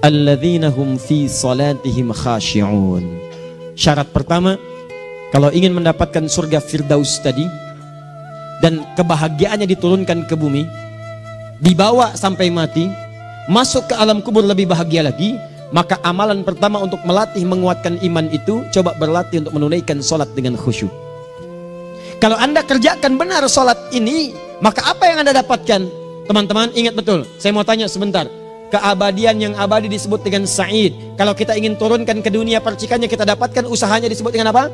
alladzina hum fi salatihim khashi'un. Syarat pertama, kalau ingin mendapatkan surga Firdaus tadi dan kebahagiaannya diturunkan ke bumi, dibawa sampai mati, masuk ke alam kubur lebih bahagia lagi, maka amalan pertama untuk melatih menguatkan iman itu, coba berlatih untuk menunaikan sholat dengan khusyuk. Kalau Anda kerjakan benar sholat ini, maka apa yang Anda dapatkan? Teman-teman ingat betul, saya mau tanya sebentar. Keabadian yang abadi disebut dengan sa'id. Kalau kita ingin turunkan ke dunia percikannya kita dapatkan, usahanya disebut dengan apa?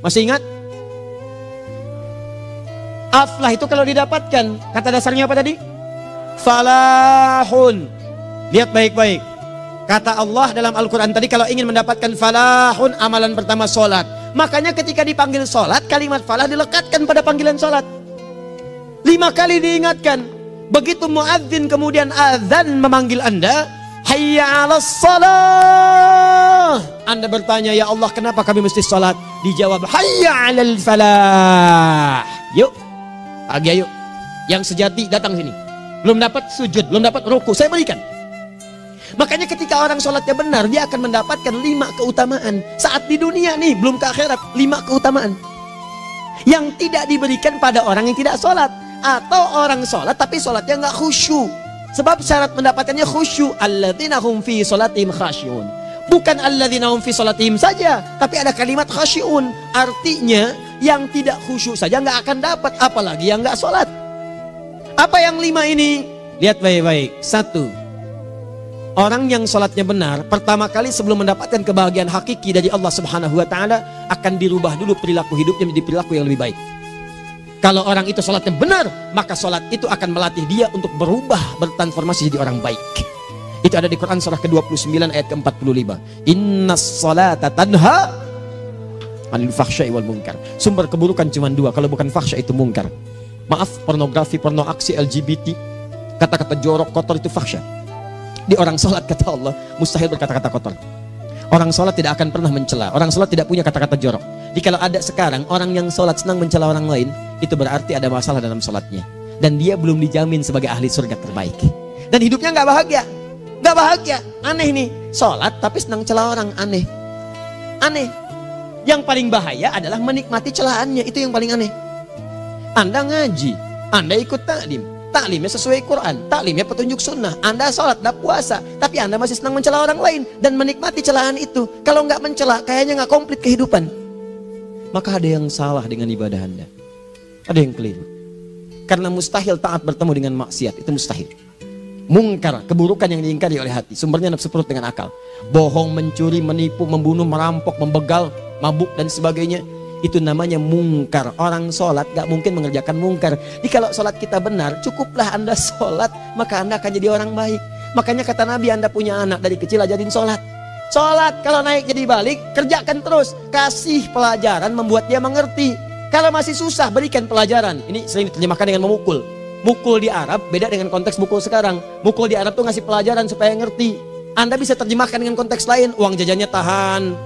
Masih ingat? Aflah itu kalau didapatkan, kata dasarnya apa tadi? Falahun. Lihat baik-baik. Kata Allah dalam Al-Quran tadi, kalau ingin mendapatkan falahun, amalan pertama sholat. Makanya ketika dipanggil sholat, kalimat falah dilekatkan pada panggilan sholat. 5 kali diingatkan. Begitu muadzin kemudian azan memanggil Anda, hayya 'alas shalah. Anda bertanya, ya Allah kenapa kami mesti sholat? Dijawab, hayya 'alal falah. Yuk, pagi yuk. Yang sejati datang sini. Belum dapat sujud, belum dapat ruku, saya berikan. Makanya ketika orang sholatnya benar, dia akan mendapatkan 5 keutamaan. Saat di dunia nih, belum ke akhirat, 5 keutamaan yang tidak diberikan pada orang yang tidak sholat. Atau orang sholat tapi sholatnya nggak khusyuk. Sebab syarat mendapatkannya khusyuk. Alladzina hum fi sholatihim khasyi'un. Bukan alladzina hum fi sholatihim saja, tapi ada kalimat khasyi'un. Artinya yang tidak khusyuk saja nggak akan dapat, apalagi yang nggak sholat. Apa yang 5 ini? Lihat baik-baik. 1. Orang yang sholatnya benar, pertama kali sebelum mendapatkan kebahagiaan hakiki dari Allah Subhanahu wa Ta'ala, akan dirubah dulu perilaku hidupnya menjadi perilaku yang lebih baik. Kalau orang itu sholatnya benar, maka sholat itu akan melatih dia untuk berubah, bertransformasi jadi orang baik. Itu ada di Quran surah ke-29 ayat ke-45. Innas sholata tanha anil fahsya'i wal munkar. Sumber keburukan cuma 2, kalau bukan fahsya itu munkar. Maaf, pornografi, porno aksi, LGBT, kata-kata jorok, kotor itu fahsya. Di orang sholat kata Allah, mustahil berkata-kata kotor. Orang sholat tidak akan pernah mencela. Orang sholat tidak punya kata-kata jorok. Jadi kalau ada sekarang orang yang sholat senang mencela orang lain, itu berarti ada masalah dalam sholatnya. Dan dia belum dijamin sebagai ahli surga terbaik. Dan hidupnya nggak bahagia. Nggak bahagia. Aneh nih. Sholat tapi senang celah orang. Aneh. Aneh. Yang paling bahaya adalah menikmati celahannya. Itu yang paling aneh. Anda ngaji. Anda ikut taklim. Taklimnya sesuai Quran, taklimnya petunjuk sunnah. Anda sholat, Anda puasa, tapi Anda masih senang mencela orang lain dan menikmati celahan itu. Kalau nggak mencela, kayaknya nggak komplit kehidupan. Maka ada yang salah dengan ibadah Anda. Ada yang keliru. Karena mustahil taat bertemu dengan maksiat, itu mustahil. Mungkar, keburukan yang diingkari oleh hati, sumbernya nafsu perut dengan akal. Bohong, mencuri, menipu, membunuh, merampok, membegal, mabuk dan sebagainya. Itu namanya mungkar. Orang sholat gak mungkin mengerjakan mungkar. Jadi kalau sholat kita benar, cukuplah Anda sholat, maka Anda akan jadi orang baik. Makanya kata Nabi, Anda punya anak dari kecil ajarin sholat. Sholat, kalau naik jadi balik, kerjakan terus. Kasih pelajaran membuat dia mengerti. Kalau masih susah, berikan pelajaran. Ini sering diterjemahkan dengan memukul. Mukul di Arab beda dengan konteks mukul sekarang. Mukul di Arab tuh ngasih pelajaran supaya ngerti. Anda bisa terjemahkan dengan konteks lain. Uang jajannya tahan,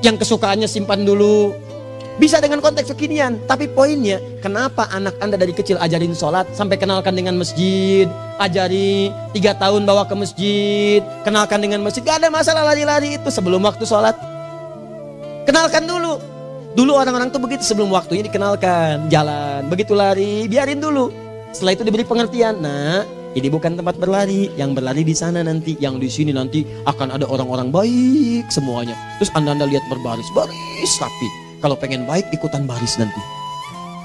yang kesukaannya simpan dulu. Bisa dengan konteks kekinian. Tapi poinnya, kenapa anak Anda dari kecil ajarin sholat, sampai kenalkan dengan masjid, ajari 3 tahun bawa ke masjid, kenalkan dengan masjid. Gak ada masalah lari-lari itu sebelum waktu sholat. Kenalkan dulu. Dulu orang-orang tuh begitu, sebelum waktunya dikenalkan, jalan, begitu lari, biarin dulu. Setelah itu diberi pengertian. Nah, ini bukan tempat berlari, yang berlari di sana nanti, yang di sini nanti akan ada orang-orang baik semuanya. Terus Anda lihat berbaris, baris rapi. Kalau pengen baik, ikutan baris nanti.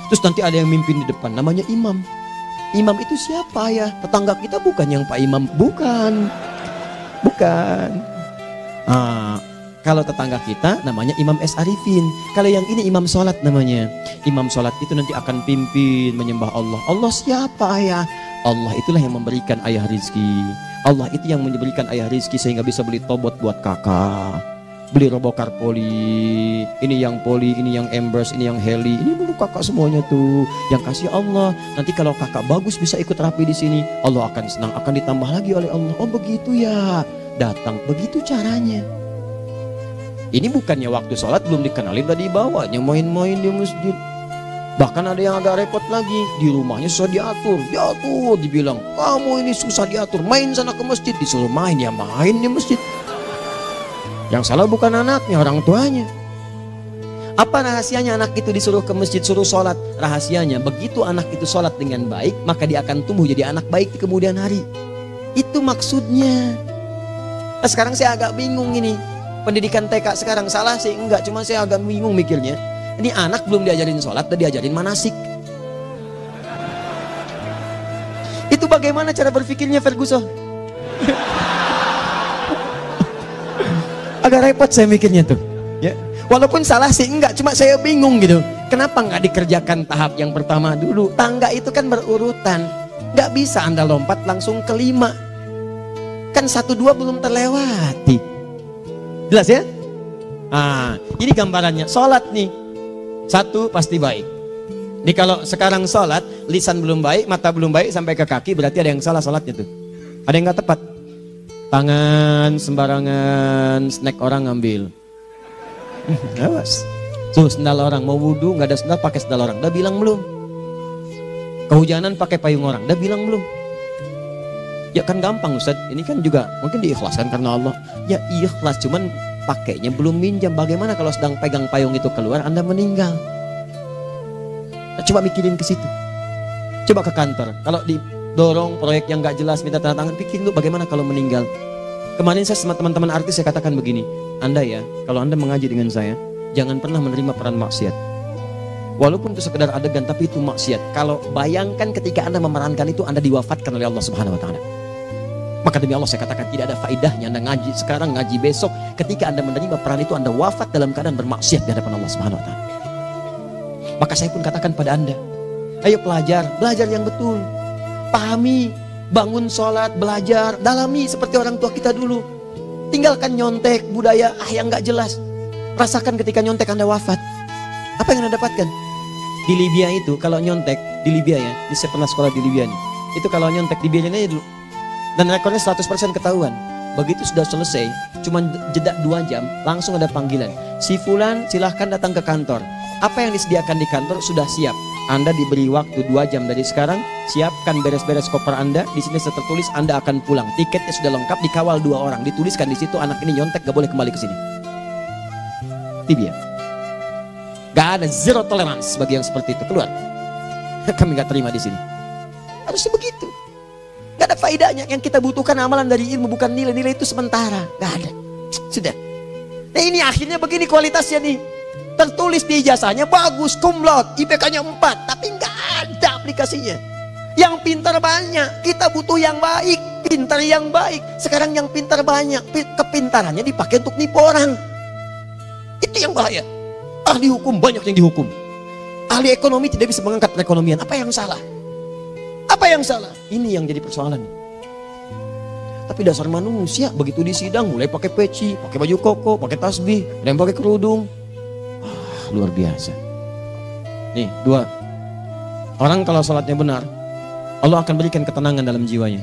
Terus nanti ada yang mimpin di depan, namanya imam. Imam itu siapa ya? Tetangga kita bukan yang Pak Imam, bukan. Bukan. Kalau tetangga kita namanya Imam S. Arifin. Kalau yang ini imam sholat namanya. Imam sholat itu nanti akan pimpin menyembah Allah. Allah siapa ya? Allah itulah yang memberikan ayah rizki. Allah itu yang memberikan ayah rizki sehingga bisa beli tobot buat kakak, beli robokar poli, ini yang poli, ini yang embers, ini yang heli, ini dulu kakak semuanya tuh yang kasih Allah. Nanti kalau kakak bagus bisa ikut rapi di sini, Allah akan senang, akan ditambah lagi oleh Allah. Oh begitu ya, datang begitu caranya. Ini bukannya waktu sholat belum dikenalin tadi bawanya main-main di masjid. Bahkan ada yang agak repot lagi, di rumahnya susah diatur, dibilang, kamu ini susah diatur, main sana ke masjid, disuruh main, ya main di masjid. Yang salah bukan anaknya, orang tuanya. Apa rahasianya anak itu disuruh ke masjid, suruh sholat? Rahasianya, begitu anak itu sholat dengan baik, maka dia akan tumbuh jadi anak baik di kemudian hari. Itu maksudnya. Nah, sekarang saya agak bingung ini, pendidikan TK sekarang salah sih? Enggak, cuma saya agak bingung mikirnya. Ini anak belum diajarin sholat, udah diajarin manasik. Itu bagaimana cara berpikirnya Ferguson? Agak repot saya mikirnya tuh. Ya, walaupun salah sih enggak, cuma saya bingung gitu. Kenapa nggak dikerjakan tahap yang pertama dulu? Tangga itu kan berurutan, nggak bisa Anda lompat langsung ke 5. Kan 1, 2 belum terlewati. Jelas ya? Ah, ini gambarannya. Sholat nih. 1 pasti baik. Jadi kalau sekarang sholat, lisan belum baik, mata belum baik, sampai ke kaki, berarti ada yang salah sholatnya tuh. Ada yang nggak tepat. Tangan sembarangan, snack orang ngambil. Awas. Tuh sendal orang, mau wudhu nggak ada sendal, pakai sendal orang. Udah bilang belum? Kehujanan pakai payung orang. Udah bilang belum? Ya kan gampang Ustaz. Ini kan juga mungkin diikhlaskan karena Allah. Ya ikhlas, cuman pakainya belum minjam. Bagaimana kalau sedang pegang payung itu keluar, Anda meninggal? Nah, coba mikirin ke situ. Coba ke kantor. Kalau didorong proyek yang nggak jelas, minta tanda tangan, pikirin dulu bagaimana kalau meninggal. Kemarin saya sama teman-teman artis saya katakan begini, Anda ya, kalau Anda mengaji dengan saya, jangan pernah menerima peran maksiat. Walaupun itu sekedar adegan, tapi itu maksiat. Kalau bayangkan ketika Anda memerankan itu, Anda diwafatkan oleh Allah Subhanahu Wa Taala. Maka demi Allah saya katakan tidak ada faedahnya Anda ngaji sekarang, ngaji besok. Ketika Anda menerima peran itu, Anda wafat dalam keadaan bermaksiat di hadapan Allah Subhanahu Wa Taala. Maka saya pun katakan pada Anda, ayo belajar yang betul. Pahami, bangun sholat, belajar, dalami seperti orang tua kita dulu. Tinggalkan nyontek, budaya yang gak jelas. Rasakan ketika nyontek Anda wafat. Apa yang Anda dapatkan? Di Libya itu kalau nyontek, di Libya ya, saya pernah sekolah di Libya nih. Itu kalau nyontek di Libya aja dulu. Dan rekornya 100% ketahuan. Begitu sudah selesai, cuma jeda 2 jam, langsung ada panggilan. Si Fulan silahkan datang ke kantor. Apa yang disediakan di kantor sudah siap. Anda diberi waktu 2 jam dari sekarang, siapkan beres-beres koper Anda. Di sini tertulis Anda akan pulang. Tiketnya sudah lengkap, dikawal 2 orang. Dituliskan di situ anak ini nyontek gak boleh kembali ke sini. Libya. Gak ada zero tolerance bagi yang seperti itu, keluar. Kami gak terima di sini. Harusnya begitu. Gak ada faedahnya. Yang kita butuhkan amalan dari ilmu, bukan nilai-nilai itu sementara. Gak ada. Sudah. Nah ini akhirnya begini kualitasnya nih. Tertulis di ijazahnya bagus, cum laude, IPK-nya 4, tapi gak ada aplikasinya. Yang pintar banyak, kita butuh yang baik, pintar yang baik. Sekarang yang pintar banyak, kepintarannya dipakai untuk nipu orang. Itu yang bahaya. Ahli hukum banyak yang dihukum. Ahli ekonomi tidak bisa mengangkat perekonomian. Apa yang salah? Apa yang salah? Ini yang jadi persoalan. Tapi dasar manusia begitu di sidang mulai pakai peci, pakai baju koko, pakai tasbih, ada yang pakai kerudung. Luar biasa. Nih 2. Orang kalau sholatnya benar, Allah akan berikan ketenangan dalam jiwanya.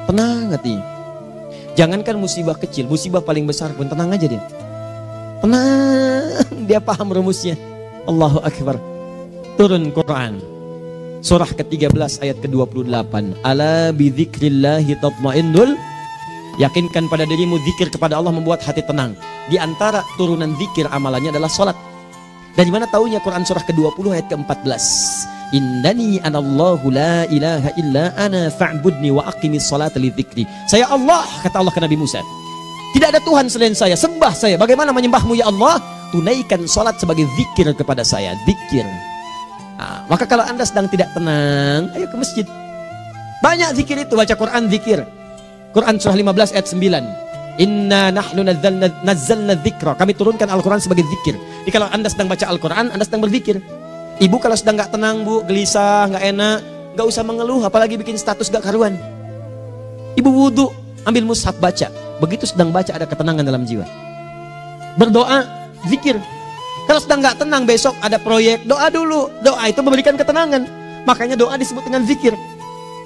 Tenang hatinya. Jangankan musibah kecil, musibah paling besar pun tenang aja dia. Tenang, dia paham rumusnya. Allahu Akbar. Turun Quran. Surah ke-13 ayat ke-28. Ala bidzikrillahi tatmainnul. Yakinkan pada dirimu zikir kepada Allah membuat hati tenang. Di antara turunan zikir amalannya adalah sholat. Dari mana taunya? Quran surah ke-20 ayat ke-14. Innani anallahu la ilaha illa ana fa'budni wa aqimis salata lidzikri. Saya Allah, kata Allah ke Nabi Musa. Tidak ada Tuhan selain saya, sembah saya. Bagaimana menyembahmu ya Allah? Tunaikan salat sebagai zikir kepada saya, zikir. Nah, maka kalau Anda sedang tidak tenang, ayo ke masjid. Banyak zikir itu, baca Quran zikir. Quran surah 15 ayat 9. Inna nahnu nazzalna dzikra. Kami turunkan Al-Quran sebagai zikir. Jadi kalau Anda sedang baca Al-Quran, Anda sedang berzikir. Ibu kalau sedang gak tenang, Bu, gelisah, gak enak, gak usah mengeluh, apalagi bikin status gak karuan. Ibu wudhu, ambil mushaf baca. Begitu sedang baca ada ketenangan dalam jiwa. Berdoa, zikir. Kalau sedang gak tenang, besok ada proyek, doa dulu. Doa itu memberikan ketenangan. Makanya doa disebut dengan zikir.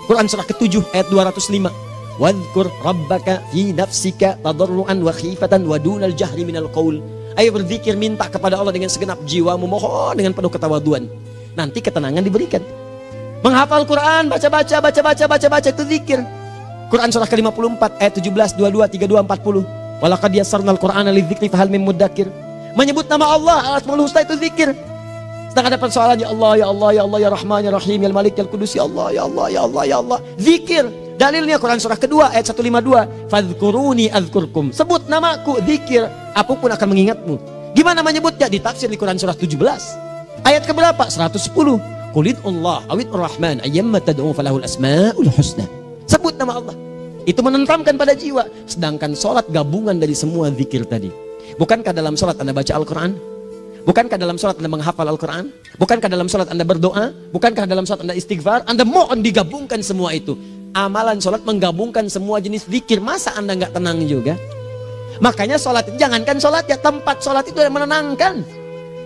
Quran surah ke-7 ayat 205. Wadhkur rabbaka fi nafsika tadarruan wa khifatan wa dunal jahri minal qaul. Ayo berzikir, minta kepada Allah dengan segenap jiwamu, mohon dengan penuh ketawaduan. nanti ketenangan diberikan. Menghafal Quran, baca itu zikir. Quran surah ke-54 ayat 17, 22, 32, 40. Walaqad yassarnal Qur'ana lidzikri fahal mim mudzakir. Menyebut nama Allah, Al-Asmaul Husna itu zikir. Sedang ada persoalan, ya Allah, ya Allah, ya Allah, ya Rahman, ya Rahim, ya Malik, ya Qudus, ya Allah, ya Allah, ya Allah, ya Allah. Zikir. Dalilnya Quran surah kedua ayat 152. Fadhkuruni azkurkum. Sebut namaku, zikir. Apapun akan mengingatmu. Gimana menyebutnya? Ditafsir di Quran surah 17. Ayat keberapa? 110. Qulidullah awid rahman ayyamma tad'u falahul asmaul husna. Sebut nama Allah. Itu menentramkan pada jiwa. Sedangkan sholat gabungan dari semua zikir tadi. Bukankah dalam sholat Anda baca Al-Quran? Bukankah dalam sholat Anda menghafal Al-Quran? Bukankah dalam sholat Anda berdoa? Bukankah dalam sholat Anda istighfar? Anda mohon digabungkan semua itu. Amalan sholat menggabungkan semua jenis zikir. Masa Anda nggak tenang juga? Makanya sholat, jangankan sholat ya, tempat sholat itu yang menenangkan.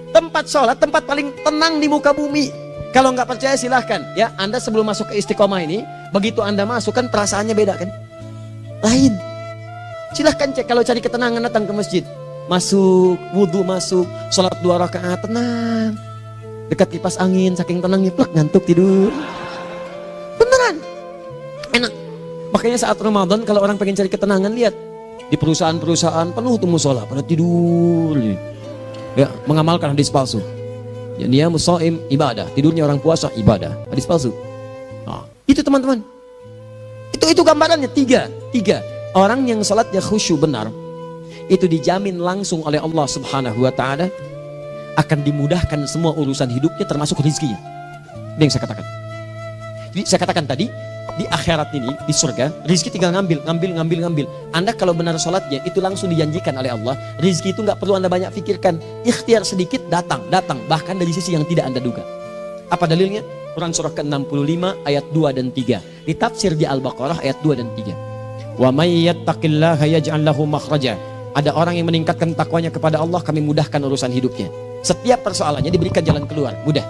Tempat sholat, tempat paling tenang di muka bumi. Kalau nggak percaya silahkan ya, Anda sebelum masuk ke Istiqomah ini, begitu Anda masuk kan perasaannya beda kan? Lain. Silahkan cek, kalau cari ketenangan datang ke masjid. Masuk, wudhu masuk, sholat 2 rakaat, tenang. Dekat kipas angin, saking tenangnya, plak, ngantuk tidur. Beneran. Enak. Makanya saat Ramadan kalau orang pengen cari ketenangan, lihat. Di perusahaan-perusahaan penuh tuh musola, pada tidur. Ya, mengamalkan hadis palsu. Ya, dia musoim ibadah, tidurnya orang puasa ibadah, hadis palsu. Nah, itu teman-teman. Itu gambarannya tiga. Orang yang salatnya khusyuk benar, itu dijamin langsung oleh Allah Subhanahu wa taala akan dimudahkan semua urusan hidupnya termasuk rezekinya. Itu yang saya katakan. Jadi saya katakan tadi, di akhirat ini, di surga, rezeki tinggal ngambil. Anda kalau benar sholatnya, itu langsung dijanjikan oleh Allah. Rezeki itu nggak perlu Anda banyak pikirkan. Ikhtiar sedikit, datang. Bahkan dari sisi yang tidak Anda duga. Apa dalilnya? Quran surah ke-65 ayat 2 dan 3. Ditafsir di Al-Baqarah ayat 2 dan 3. Wa may yattaqillaha yaj'al lahu makhraja. Ada orang yang meningkatkan takwanya kepada Allah, kami mudahkan urusan hidupnya. Setiap persoalannya diberikan jalan keluar, mudah.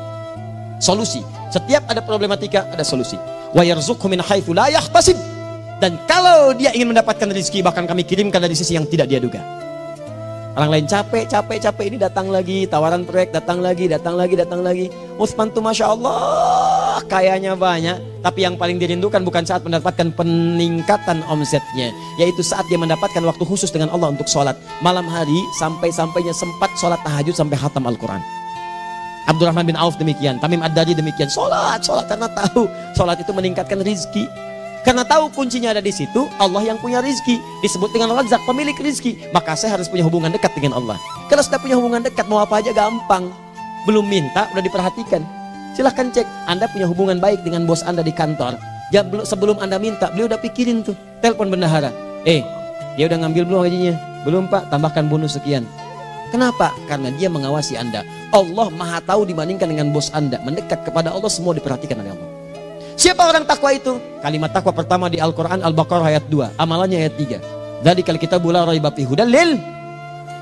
Solusi. Setiap ada problematika, ada solusi. Wa yarzuqhu min haitsu la yahtasib. Dan kalau dia ingin mendapatkan rezeki, bahkan kami kirimkan dari sisi yang tidak dia duga. Orang lain capek ini datang lagi, tawaran proyek datang lagi. Utsman tuh Masya Allah kayanya banyak, tapi yang paling dirindukan bukan saat mendapatkan peningkatan omsetnya, yaitu saat dia mendapatkan waktu khusus dengan Allah untuk sholat malam hari, sampai-sampainya sempat sholat tahajud sampai khatam Al-Quran. Abdurrahman bin Auf demikian, Tamim Ad-Dari demikian, sholat karena tahu sholat itu meningkatkan rizki. Karena tahu kuncinya ada di situ, Allah yang punya rizki, disebut dengan Razak, pemilik rizki. Maka saya harus punya hubungan dekat dengan Allah. Kalau sudah punya hubungan dekat, mau apa aja gampang. Belum minta, udah diperhatikan. Silahkan cek, Anda punya hubungan baik dengan bos Anda di kantor. Ya, sebelum Anda minta, beliau udah pikirin tuh. Telepon bendahara, dia udah ngambil belum gajinya? Belum Pak, tambahkan bonus sekian. Kenapa? Karena dia mengawasi Anda. Allah maha tahu dibandingkan dengan bos Anda. Mendekat kepada Allah, semua diperhatikan oleh Allah. Siapa orang takwa itu? Kalimat takwa pertama di Al-Quran Al-Baqarah ayat 2, amalannya ayat 3. Dzalikal kitabu la raiba fihi hudal lil.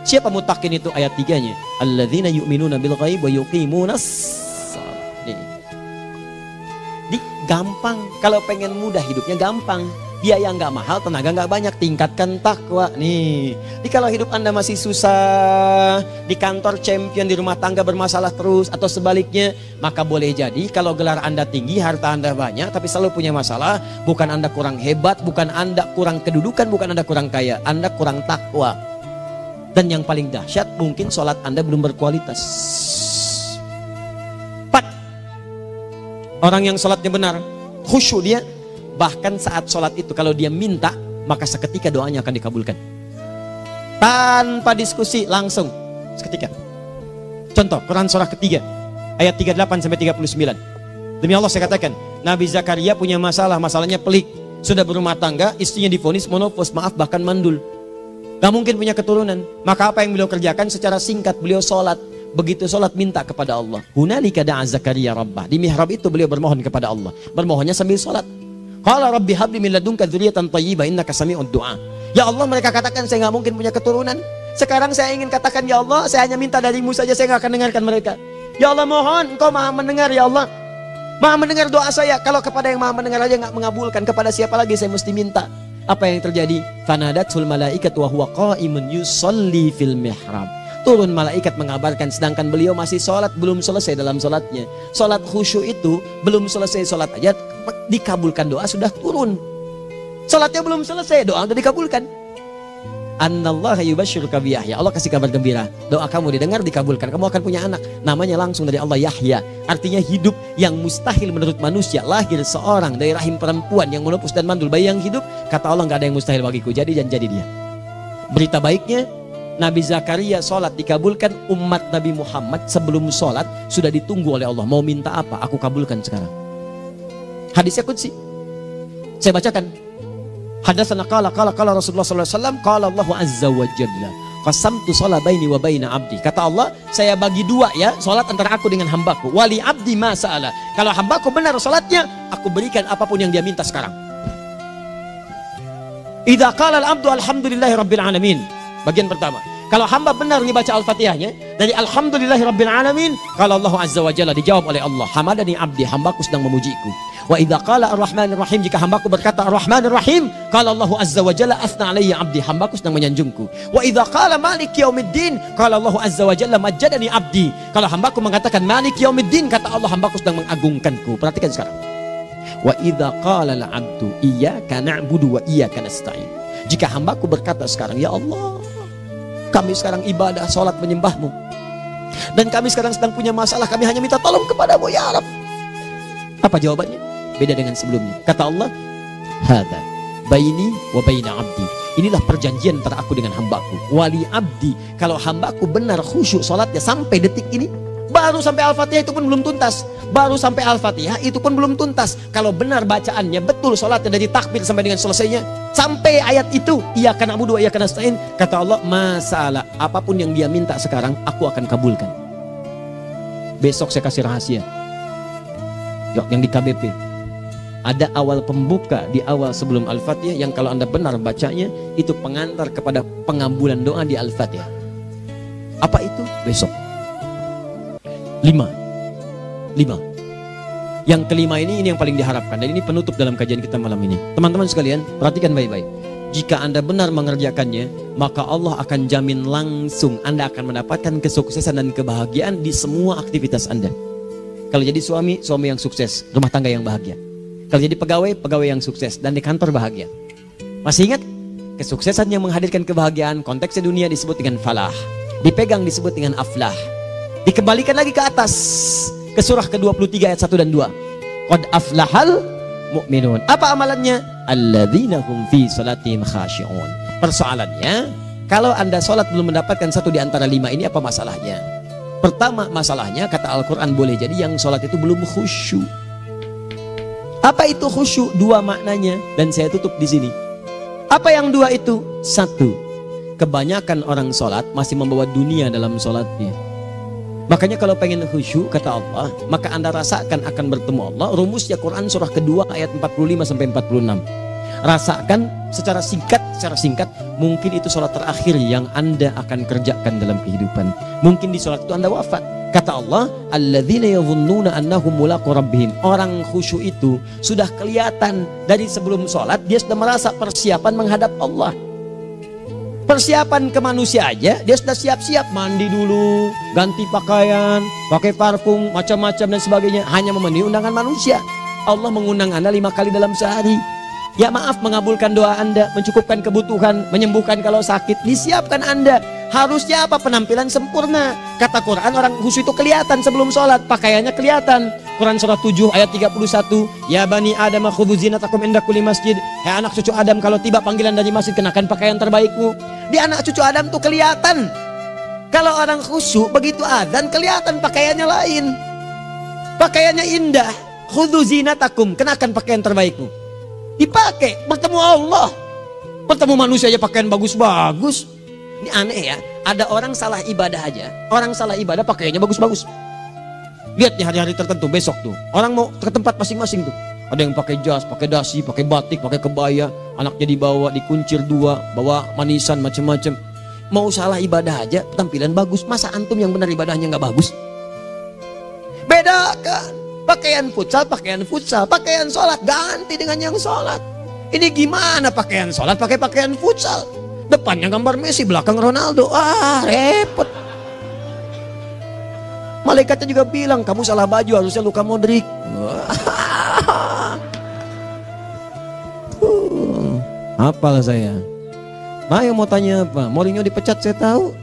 Siapa mutakin itu? Ayat 3-nya. Alladzina yu'minuna bil ghaib wa yuqimunas shalah. Di gampang, kalau pengen mudah hidupnya gampang. Biaya nggak mahal, tenaga nggak banyak, tingkatkan takwa nih. Jadi kalau hidup Anda masih susah, di kantor champion, di rumah tangga bermasalah terus, atau sebaliknya, maka boleh jadi kalau gelar Anda tinggi, harta Anda banyak, tapi selalu punya masalah. Bukan Anda kurang hebat, bukan Anda kurang kedudukan, bukan Anda kurang kaya, Anda kurang takwa. Dan yang paling dahsyat, mungkin sholat Anda belum berkualitas. 4. Orang yang sholatnya benar, khusyuk dia. Bahkan saat sholat itu kalau dia minta, maka seketika doanya akan dikabulkan. Tanpa diskusi, langsung seketika. Contoh, Quran surah ketiga ayat 38 sampai 39. Demi Allah saya katakan, Nabi Zakaria punya masalah, masalahnya pelik. Sudah berumah tangga, istrinya divonis monopos, maaf bahkan mandul. Gak mungkin punya keturunan. Maka apa yang beliau kerjakan? Secara singkat beliau sholat. Begitu sholat minta kepada Allah. Hunalika da'a Zakaria rabbah. Di mihrab itu beliau bermohon kepada Allah. Bermohonnya sambil sholat. Qala rabbi habli min ladunka dzurriyyatan thayyibah innaka sami'ud du'a. Ya Allah, mereka katakan saya nggak mungkin punya keturunan. Sekarang saya ingin katakan, ya Allah, saya hanya minta darimu saja, saya nggak akan dengarkan mereka. Ya Allah, mohon Engkau maha mendengar, ya Allah. Maha mendengar doa saya. Kalau kepada yang maha mendengar aja nggak mengabulkan, kepada siapa lagi saya mesti minta? Apa yang terjadi? Fanadatul malaikatu wa huwa qa'imun yusalli fil mihrab. turun malaikat mengabarkan, sedangkan beliau masih sholat, belum selesai dalam sholatnya. Sholat khusyuk itu belum selesai sholat aja dikabulkan, doa sudah turun. Sholatnya belum selesai, doa sudah dikabulkan. Annallaha yubashshiruka bi Yahya. Allah kasih kabar gembira, doa kamu didengar, dikabulkan, kamu akan punya anak, namanya langsung dari Allah Yahya, artinya hidup yang mustahil menurut manusia. Lahir seorang dari rahim perempuan yang menepus dan mandul, bayi yang hidup, kata Allah nggak ada yang mustahil bagiku, jadi dan jadi dia. Berita baiknya, Nabi Zakaria sholat dikabulkan. Umat Nabi Muhammad sebelum sholat sudah ditunggu oleh Allah, mau minta apa aku kabulkan sekarang. Hadisnya qudsi, saya bacakan. Hadatsana qala Rasulullah sallallahu alaihi wasallam, qala Allahu azza wa jalla, qasamtu shalah baini wa baina abdi. Kata Allah, saya bagi dua ya salat antara aku dengan hambaku. Wali abdi ma sa'ala. Kalau hambaku benar salatnya, aku berikan apapun yang dia minta sekarang. Idza qala al-abdu alhamdulillahi rabbil alamin. Bagian pertama, kalau hamba benar dibaca Al-Fatihahnya dari alhamdulillahi rabbil alamin, kalau Allah azza wa jalla dijawab oleh Allah, hamadani abdi, hambaku sedang memujiku. Wa idza qala ar-rahmanir rahim, jika hambaku berkata ar-rahmanir rahim, qala Allah azza wa jalla athna alayya abdi, hambaku sedang menyanjungku. Wa idza qala maliki yaumiddin, qala Allah azza wa jalla majjadani abdi, kalau hambaku mengatakan maliki yaumiddin, kata Allah hambaku sedang mengagungkanku. Perhatikan sekarang. Wa idza qala al-abdu iyyaka na'budu wa iyyaka nasta'in, jika hambaku berkata sekarang, ya Allah, kami sekarang ibadah, sholat menyembahmu, dan kami sekarang sedang punya masalah, kami hanya minta tolong kepadamu ya Rabb. Apa jawabannya? Beda dengan sebelumnya. Kata Allah, hadza baini wa baina abdi, inilah perjanjian antara aku dengan hambaku. Wali abdi, kalau hambaku benar khusyuk sholatnya sampai detik ini, baru sampai Al-Fatihah itu pun belum tuntas, baru sampai Al-Fatihah itu pun belum tuntas. Kalau benar bacaannya betul, sholatnya dari takbir sampai dengan selesainya, sampai ayat itu, iyyaka na'budu wa iyyaka nasta'in, kata Allah, masalah apapun yang dia minta sekarang aku akan kabulkan. Besok saya kasih rahasia yang di KBP, ada awal pembuka di awal sebelum Al-Fatihah yang kalau anda benar bacanya itu pengantar kepada pengabulan doa di Al-Fatihah. Apa itu? Besok. 5. Yang kelima ini yang paling diharapkan, dan ini penutup dalam kajian kita malam ini. Teman-teman sekalian, perhatikan baik-baik. Jika anda benar mengerjakannya, maka Allah akan jamin langsung anda akan mendapatkan kesuksesan dan kebahagiaan di semua aktivitas anda. Kalau jadi suami, suami yang sukses, rumah tangga yang bahagia. Kalau jadi pegawai, pegawai yang sukses, dan di kantor bahagia. Masih ingat? Kesuksesan yang menghadirkan kebahagiaan, konteksnya dunia disebut dengan falah, dipegang disebut dengan aflah. Dikembalikan lagi ke atas, ke surah ke-23 ayat 1 dan 2. Qad aflahal mu'minun. Apa amalannya? Alladzina hum fi salatihim khashi'un. Persoalannya, kalau anda sholat belum mendapatkan satu di antara 5 ini, apa masalahnya? Pertama masalahnya, kata Al-Quran, boleh jadi yang sholat itu belum khusyuk. Apa itu khusyuk? 2 maknanya, dan saya tutup di sini. Apa yang 2 itu? 1, kebanyakan orang sholat masih membawa dunia dalam sholatnya. Makanya kalau pengen khusyuk, kata Allah, maka anda rasakan akan bertemu Allah. Rumusnya Quran surah kedua ayat 45 sampai 46. Rasakan secara singkat, mungkin itu sholat terakhir yang anda akan kerjakan dalam kehidupan. Mungkin di sholat itu anda wafat. Kata Allah, alladzina yadhunnuna annahum mulaqu rabbihim. Orang khusyuk itu sudah kelihatan dari sebelum sholat, dia sudah merasa persiapan menghadap Allah. Persiapan ke manusia aja, dia sudah siap-siap, mandi dulu, ganti pakaian, pakai parfum, macam-macam dan sebagainya, hanya memenuhi undangan manusia. Allah mengundang anda 5 kali dalam sehari. Ya maaf, mengabulkan doa anda, mencukupkan kebutuhan, menyembuhkan kalau sakit, disiapkan anda. Harusnya apa? Penampilan sempurna. Kata Quran, orang khusyuk itu kelihatan sebelum sholat, pakaiannya kelihatan. Quran surah 7 ayat 31, ya bani Adam khudhu zinatakum inda kulli masjid. Hai anak cucu Adam, kalau tiba panggilan dari masjid, kenakan pakaian terbaikmu. Di anak cucu Adam tuh kelihatan. Kalau orang khusyuk, begitu adzan kelihatan pakaiannya lain. Pakaiannya indah. Khudhu zinatakum, kenakan pakaian terbaikmu. Dipakai, bertemu Allah. Bertemu manusia aja pakaian bagus-bagus. Ini aneh ya, ada orang salah ibadah aja. Orang salah ibadah pakaiannya bagus-bagus. Lihat nih hari-hari tertentu, besok tuh orang mau ke tempat masing-masing tuh. Ada yang pakai jas, pakai dasi, pakai batik, pakai kebaya. Anaknya dibawa, dikuncir 2, bawa manisan macam-macam. Mau salah ibadah aja, tampilan bagus. Masa antum yang benar ibadahnya nggak bagus? Bedakan. Pakaian futsal, pakaian sholat ganti dengan yang sholat. Ini gimana pakaian sholat pakai pakaian futsal? Depannya gambar Messi, belakang Ronaldo. Ah, repot. Malaikatnya juga bilang, kamu salah baju, harusnya Luka Modric. Hafal saya. Nah, yang mau tanya apa? Mourinho dipecat saya tahu.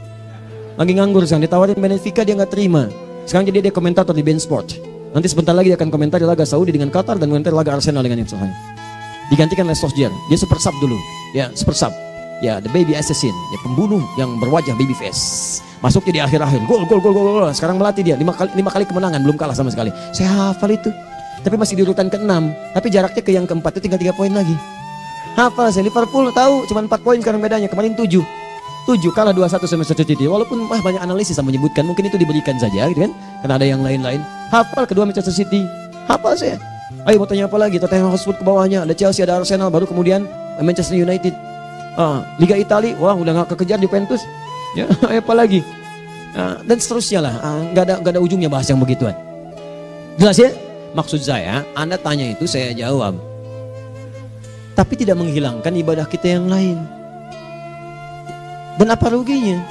Lagi nganggur sekarang, ditawarin Benfica dia nggak terima. Sekarang jadi dia komentator di beIN Sport. Nanti sebentar lagi dia akan komentari laga Saudi dengan Qatar dan komentari laga Arsenal dengan Inter. Digantikan oleh Solskjaer. Dia super sub dulu. Ya, super sub. Ya, the baby assassin, ya pembunuh yang berwajah baby face. Masuknya di akhir-akhir, gol. Sekarang melatih dia 5 kali kemenangan, belum kalah sama sekali. Saya hafal itu. Tapi masih di urutan ke-6, tapi jaraknya ke yang keempat itu tinggal 3 poin lagi. Hafal saya. Liverpool tahu cuma 4 poin sekarang bedanya, kemarin 7 kalah 2-1 sama Manchester City. Walaupun banyak analisis yang menyebutkan mungkin itu diberikan saja gitu kan, karena ada yang lain-lain. Hafal kedua Manchester City. Hafal saya. Ayo mau tanya apa lagi? Tottenham Hotspur ke bawahnya, ada Chelsea, ada Arsenal, baru kemudian Manchester United. Liga Italia, wah udah gak kekejar Juventus. Ya, apa lagi? Dan seterusnya lah. Gak ada ujungnya bahas yang begituan. Jelas ya? Maksud saya, Anda tanya itu saya jawab. Tapi tidak menghilangkan ibadah kita yang lain. Dan apa ruginya?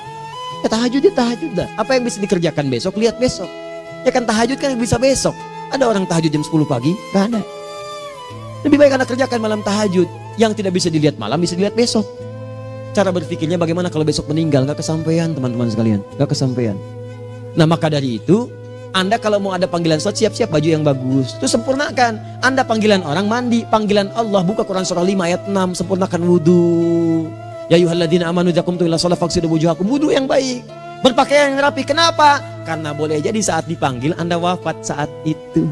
Ya tahajud dah. Apa yang bisa dikerjakan besok, lihat besok. Ya kan tahajud kan bisa besok. Ada orang tahajud jam 10 pagi? Gak ada. Lebih baik Anda kerjakan malam tahajud. Yang tidak bisa dilihat malam bisa dilihat besok. Cara berpikirnya bagaimana kalau besok meninggal? Gak kesampaian teman-teman sekalian. Gak kesampaian. Nah maka dari itu, Anda kalau mau ada panggilan sholat, siap-siap baju yang bagus. Itu sempurnakan. Anda panggilan orang mandi. Panggilan Allah, buka Quran surah 5 ayat 6. Sempurnakan wudhu. Ya ayyuhalladzina amanu idza qumtum ila shalah faghsilu wujuhakum. Wudhu yang baik. Berpakaian yang rapi. Kenapa? Karena boleh jadi saat dipanggil Anda wafat saat itu.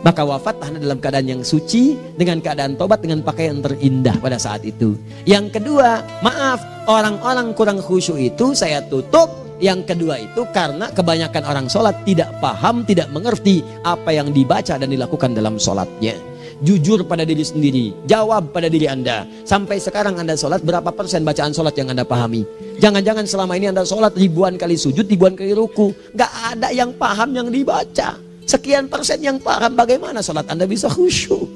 Maka wafat Anda dalam keadaan yang suci, dengan keadaan tobat, dengan pakaian terindah pada saat itu. Yang kedua, maaf, orang-orang kurang khusyuk itu saya tutup. Yang kedua itu karena kebanyakan orang sholat tidak paham, tidak mengerti apa yang dibaca dan dilakukan dalam sholatnya. Jujur pada diri sendiri, jawab pada diri Anda. Sampai sekarang Anda sholat, berapa persen bacaan sholat yang Anda pahami? Jangan-jangan selama ini Anda sholat ribuan kali sujud, ribuan kali ruku, gak ada yang paham yang dibaca. Sekian persen yang paham, bagaimana sholat Anda bisa khusyuk?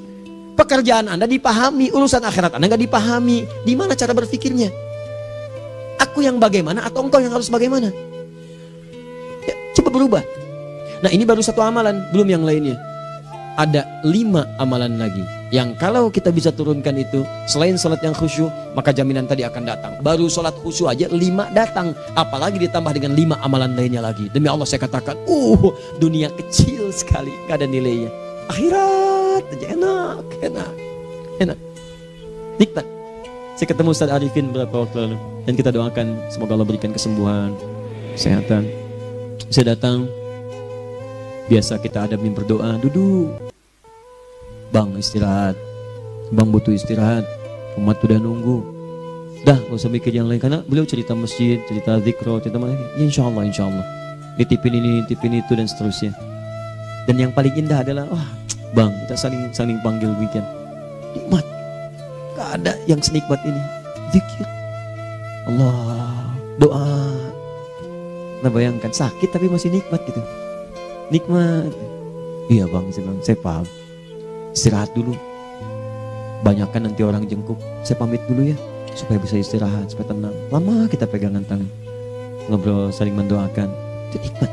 Pekerjaan Anda dipahami, urusan akhirat Anda gak dipahami. Di mana cara berpikirnya? Aku yang bagaimana atau engkau yang harus bagaimana? Ya, coba berubah. Nah ini baru satu amalan, belum yang lainnya. Ada 5 amalan lagi yang kalau kita bisa turunkan itu, selain sholat yang khusyuk, maka jaminan tadi akan datang. Baru sholat khusyuk aja 5 datang, apalagi ditambah dengan 5 amalan lainnya lagi. Demi Allah saya katakan, dunia kecil sekali, gak ada nilainya. Akhirat aja enak, nikmat. Saya ketemu Ustaz Arifin beberapa waktu lalu, dan kita doakan semoga Allah berikan kesembuhan, kesehatan. Saya datang, biasa kita adamin berdoa, duduk. Bang istirahat, bang butuh istirahat, umat udah nunggu. Dah gak usah mikir yang lain, karena beliau cerita masjid, cerita zikro, cerita mana. Ya insya Allah. Nitipin ini, nitipin itu dan seterusnya. Dan yang paling indah adalah, bang kita saling panggil weekend. Nikmat, gak ada yang senikmat ini. Zikir, Allah, doa. Nah bayangkan sakit tapi masih nikmat gitu. Nikmat. Iya bang, saya paham. Istirahat dulu. Banyakkan nanti orang jengkuk. Saya pamit dulu ya, supaya bisa istirahat, supaya tenang. Lama kita pegangan tangan, ngobrol, saling mendoakan. Itu nikmat.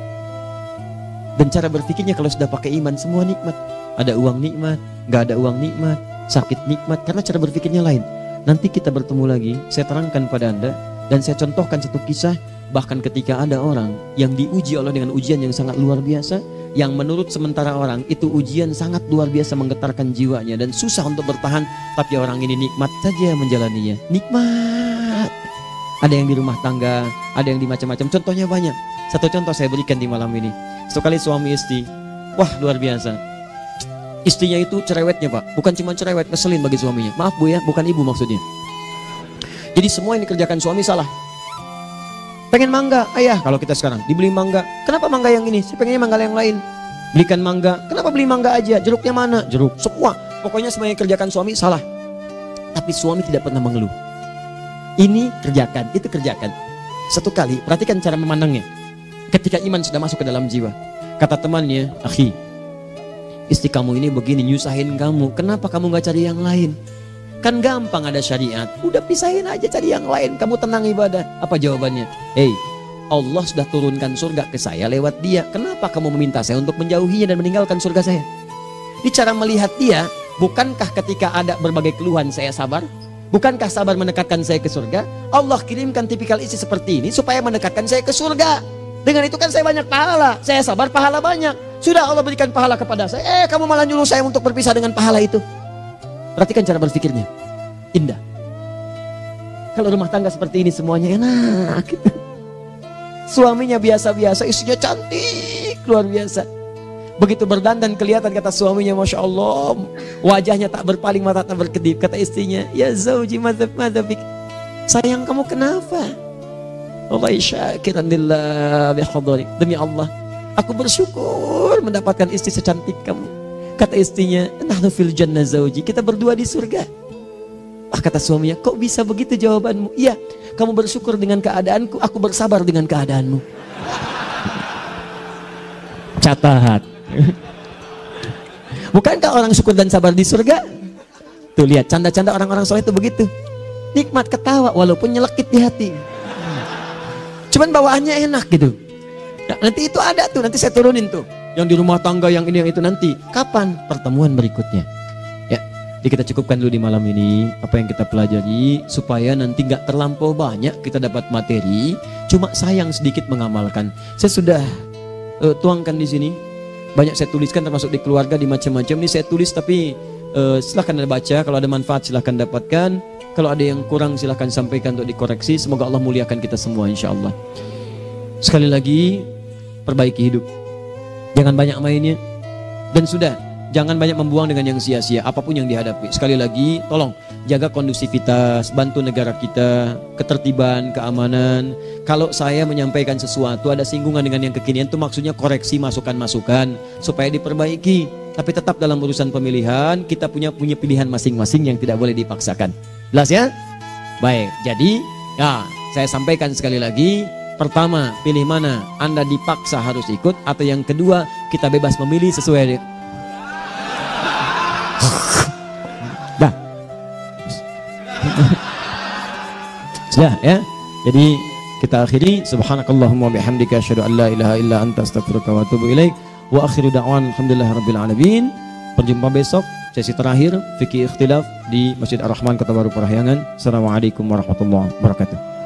Dan cara berpikirnya kalau sudah pakai iman, semua nikmat. Ada uang nikmat, gak ada uang nikmat, sakit nikmat. Karena cara berpikirnya lain. Nanti kita bertemu lagi, saya terangkan pada Anda. Dan saya contohkan satu kisah. Bahkan ketika ada orang yang diuji Allah dengan ujian yang sangat luar biasa, yang menurut sementara orang itu ujian sangat luar biasa menggetarkan jiwanya dan susah untuk bertahan, tapi orang ini nikmat saja menjalaninya. Nikmat. Ada yang di rumah tangga, ada yang di macam-macam. Contohnya banyak. Satu contoh saya berikan di malam ini. Sekali suami istri, wah luar biasa. Istrinya itu cerewetnya Pak, bukan cuma cerewet, ngeselin bagi suaminya. Maaf Bu ya, bukan ibu maksudnya. Jadi semua yang dikerjakan suami salah. Pengen mangga, ayah kalau kita sekarang dibeli mangga. Kenapa mangga yang ini? Saya pengennya mangga yang lain. Belikan mangga. Kenapa beli mangga aja? Jeruknya mana? Jeruk. Semua. Pokoknya semua yang kerjakan suami salah. Tapi suami tidak pernah mengeluh. Ini kerjakan, itu kerjakan. Satu kali, perhatikan cara memandangnya. Ketika iman sudah masuk ke dalam jiwa. Kata temannya, akhi, istri kamu ini begini, nyusahin kamu. Kenapa kamu gak cari yang lain? Kan gampang ada syariat. Udah pisahin aja cari yang lain. Kamu tenang ibadah. Apa jawabannya? Hey, Allah sudah turunkan surga ke saya lewat dia. Kenapa kamu meminta saya untuk menjauhinya dan meninggalkan surga saya? Di cara melihat dia, bukankah ketika ada berbagai keluhan saya sabar? Bukankah sabar mendekatkan saya ke surga? Allah kirimkan tipikal istri seperti ini supaya mendekatkan saya ke surga. Dengan itu kan saya banyak pahala. Saya sabar, pahala banyak. Sudah Allah berikan pahala kepada saya. Kamu malah nyuruh saya untuk berpisah dengan pahala itu. Perhatikan cara berpikirnya. Indah. Kalau rumah tangga seperti ini semuanya enak gitu. Suaminya biasa-biasa, istrinya cantik, luar biasa. Begitu berdandan kelihatan, kata suaminya, Masya Allah, wajahnya tak berpaling, mata tak berkedip. Kata istrinya, ya zauji madhabik, sayang kamu kenapa? Allah syakiran lillah bihadari. Demi Allah, aku bersyukur mendapatkan istri secantik kamu. Kata istrinya, nahnu fil jannah zauji, kita berdua di surga. Kata suaminya, kok bisa begitu jawabanmu? Iya, kamu bersyukur dengan keadaanku, aku bersabar dengan keadaanmu. Catat. Bukankah orang syukur dan sabar di surga? Tuh lihat, canda-canda orang-orang soleh itu begitu. Nikmat ketawa walaupun nyelekit di hati. Cuman bawaannya enak gitu. Nah, nanti itu ada tuh, nanti saya turunin tuh. Yang di rumah tangga, yang ini, yang itu nanti. Kapan? Pertemuan berikutnya. Jadi kita cukupkan dulu di malam ini apa yang kita pelajari supaya nanti nggak terlampau banyak kita dapat materi, cuma sayang sedikit mengamalkan. Saya sudah tuangkan di sini, banyak saya tuliskan termasuk di keluarga, di macam-macam. Ini saya tulis tapi silahkan Anda baca, kalau ada manfaat silahkan dapatkan, kalau ada yang kurang silahkan sampaikan untuk dikoreksi. Semoga Allah muliakan kita semua insya Allah. Sekali lagi, perbaiki hidup, jangan banyak mainnya, dan sudah. Jangan banyak membuang dengan yang sia-sia apapun yang dihadapi. Sekali lagi, tolong jaga kondusivitas, bantu negara kita, ketertiban, keamanan. Kalau saya menyampaikan sesuatu ada singgungan dengan yang kekinian, itu maksudnya koreksi masukan-masukan supaya diperbaiki. Tapi tetap dalam urusan pemilihan kita punya pilihan masing-masing yang tidak boleh dipaksakan. Jelas ya? Baik, jadi ya saya sampaikan sekali lagi. Pertama, pilih mana? Anda dipaksa harus ikut, atau yang kedua, kita bebas memilih sesuai. Dah. Sudah ya. Jadi kita akhiri, subhanakallahumma bihamdika asyhadu an la ilaha illa anta astaghfiruka wa atubu ilaik. Wa akhiru da'wan alhamdulillahirabbil alamin. Berjumpa besok sesi terakhir fikih ikhtilaf di Masjid Ar-Rahman Kota Baru Parahyangan. Assalamualaikum warahmatullahi wabarakatuh.